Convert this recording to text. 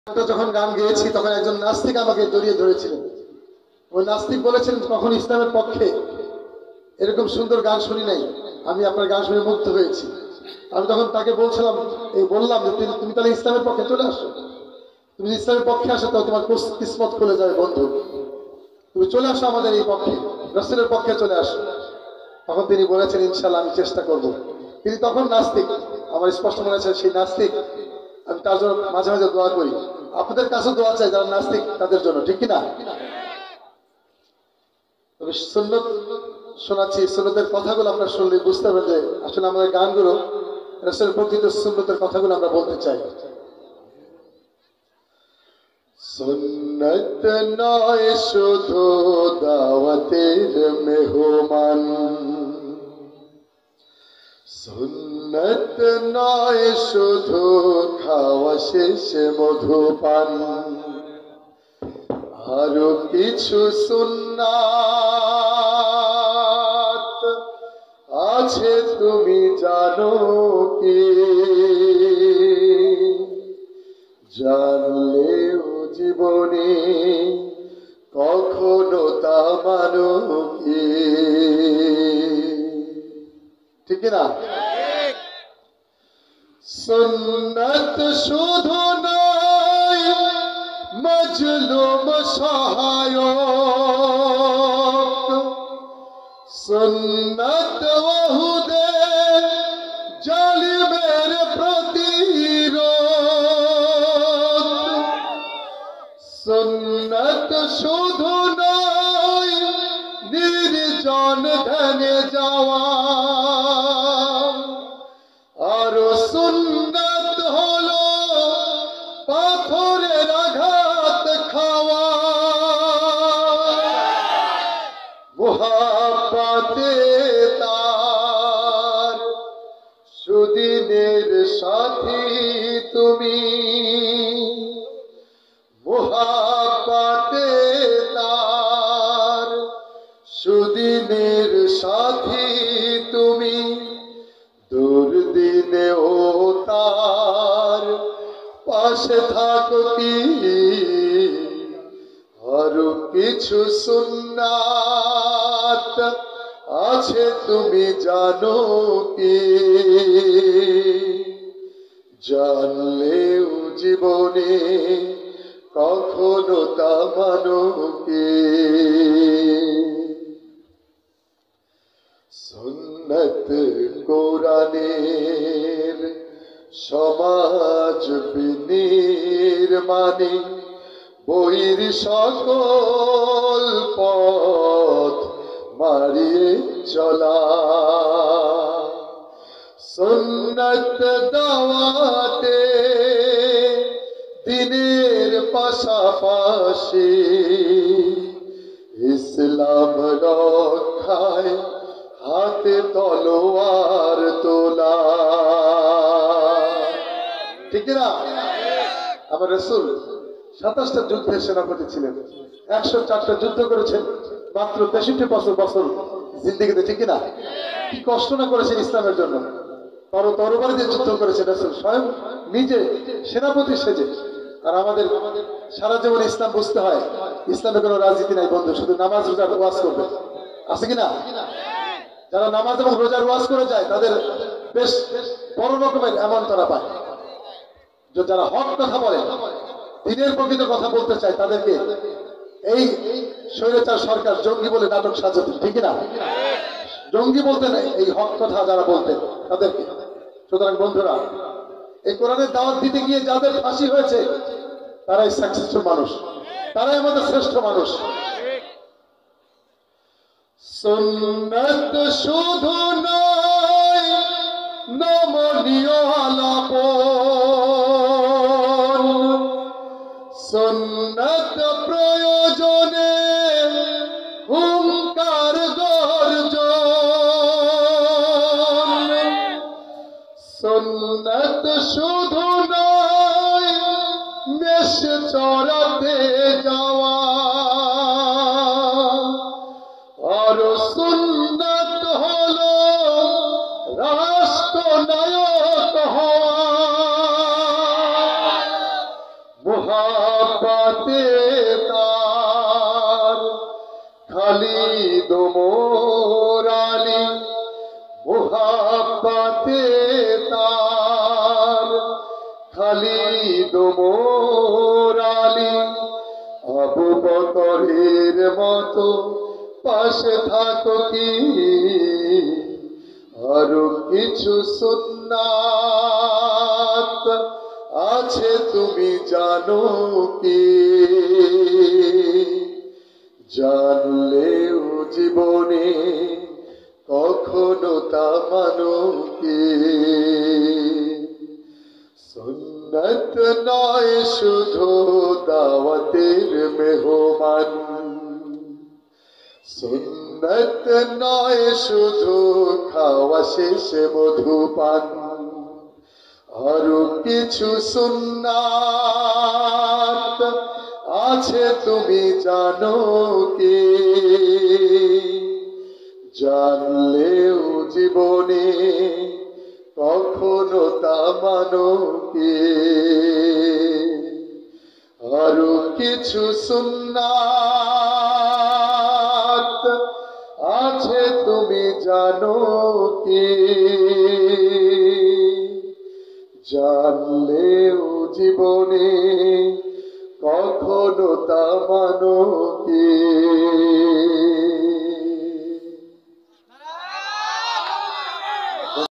যখন গান গেয়েছি তখন একজন নাস্তিক আমাকে জড়িয়ে ধরেছিলেন। ওই নাস্তিক বলেছিলেন কখন ইসলামের পক্ষে এরকম সুন্দর গান শুনি নাই, আমি আপনার গান শুনে মুগ্ধ হয়েছি। আমি তখন তাকে বললাম যে তুমি তাহলে ইসলামের পক্ষে চলে আসো, তুমি ইসলামের পক্ষে আসো তো তোমার কিসমত খুলে যাবে বন্ধু, তুমি চলে আসো আমাদের এই পক্ষে, রাসূলের পক্ষে চলে আসো। তখন তিনি বলেছেন ইনশাআল্লাহ আমি চেষ্টা করব। তিনি তখন নাস্তিক, আমার স্পষ্ট মনে আছে সেই নাস্তিক। আমি তার জন্য মাঝে মাঝে দোয়া করি, আপনাদের কাছেও দোয়া চাই যারা নাস্তিক তাদের জন্য, ঠিক কিনা? তবে সুন্নত শোনাচ্ছি, সুন্নতের কথাগুলো আপনারা শুনলে বুঝতে পারবেন যে আসলে আমাদের গানগুলো রাসূলের প্রকৃত সুন্নতের কথাগুলো আমরা বলতে চাই। সুন্নত নয় শুধু দাওয়াতের মেহমান, সুন্নত নয় শুধু খাওয়া শেষে মধুপান, আরো কিছু সুন্নাত আছে তুমি জানো কি? জানলেও জীবনে কখনো তা মানো কি? ঠিক না? সুন্নাত শুধু নয় মজলুম সহায়ক, সুন্নাত ওহুদে জালিমের প্রতিরোধ, সুন্নাত শুধু নয় নির্জন ধ্যানে যাওয়া, আর সুন্নাত হলো পাথরের আঘাত খাওয়া, মুহাব্বতে তার সুদিনের সাথী তুমি, মুহাব্বতে তার সুদিনের সাথী তুমি, দুর্দিনেও তার পাশে থাকো কি? আরো কিছু সুন্নাত আছে তুমি জানো কি? জানলেও জীবনে কখনো তা মানো কি? সুন্নত কোরআনের সমাজ বিনির্মাণে বইয়ের সকল পথ মারিয়ে চলা, সুন্নত দাওয়াতে দিনের পাশাপাশি ইসলাম রক্ষায় হাতে তলোয়ার তোলা, ঠিক না? আমার রাসূল 27টা যুদ্ধের সেনাপতি ছিলেন, 104টা যুদ্ধ করেছেন মাত্র 63 বছর জিন্দেগিতে, ঠিক না? কি কষ্ট না করেছেন ইসলামের জন্য, তরবারি দিয়ে যুদ্ধ করেছেন রাসূল স্বয়ং নিজে সেনাপতি সেজে। আর আমাদের সারা জীবন ইসলাম বুঝতে হয়, ইসলামে কোনো রাজনীতি নাই বন্ধু, শুধু নামাজ রোজার ওয়াজ করবে, আছে কিনা? যারা নামাজ এবং রোজার ওয়াজ করে যায় তাদের বেশ বড় রকমের এমন তারা পায়। যারা হক কথা বলে, দিনের প্রকৃত কথা বলতে চায়, তাদেরকে এই স্বৈরাচার সরকার জঙ্গি বলে নাটক সাজাতে, ঠিক না? জঙ্গি বলতেন এই হক কথা যারা বলতেন তাদেরকে। সুতরাং বন্ধুরা, এই কোরআনের দাওয়াত দিতে গিয়ে যাদের ফাঁসি হয়েছে তারাই সাকসেসফুল মানুষ, তারাই আমাদের শ্রেষ্ঠ মানুষ। সুন্নাত শুধু নয় নমনীয় আলাপন, সুন্নাত প্রয়োজনে হুঙ্কার গর্জন, সুন্নাত শুধু নয় মেষ চড়াতে যাওয়া, আর সুন্নাত হলো রাষ্ট্রনায়ক হওয়া, মোহাব্বতে তার খালিদ মোর আলী মোহাব্বতে তার খালিদ মোর আলী আবু বকরের মতো পাশে থাকো কি আরো কিছু সুন্নাত আছে তুমি জানো কি জানলেও জীবনে কখনো তা মানো কি সুন্নত নয় শুধু দাওয়াতের মেহমান সুন্নত নয় শুধু খাওয়া শেষে মধুপান আরো কিছু সুন্নাত আছে তুমি জানো কি জানলেও জীবনে কখনো তা মানো কি আরো কিছু সুন্নাত আছে তুমি জানো কি জানলেও জীবনে কখনো তা মানো কি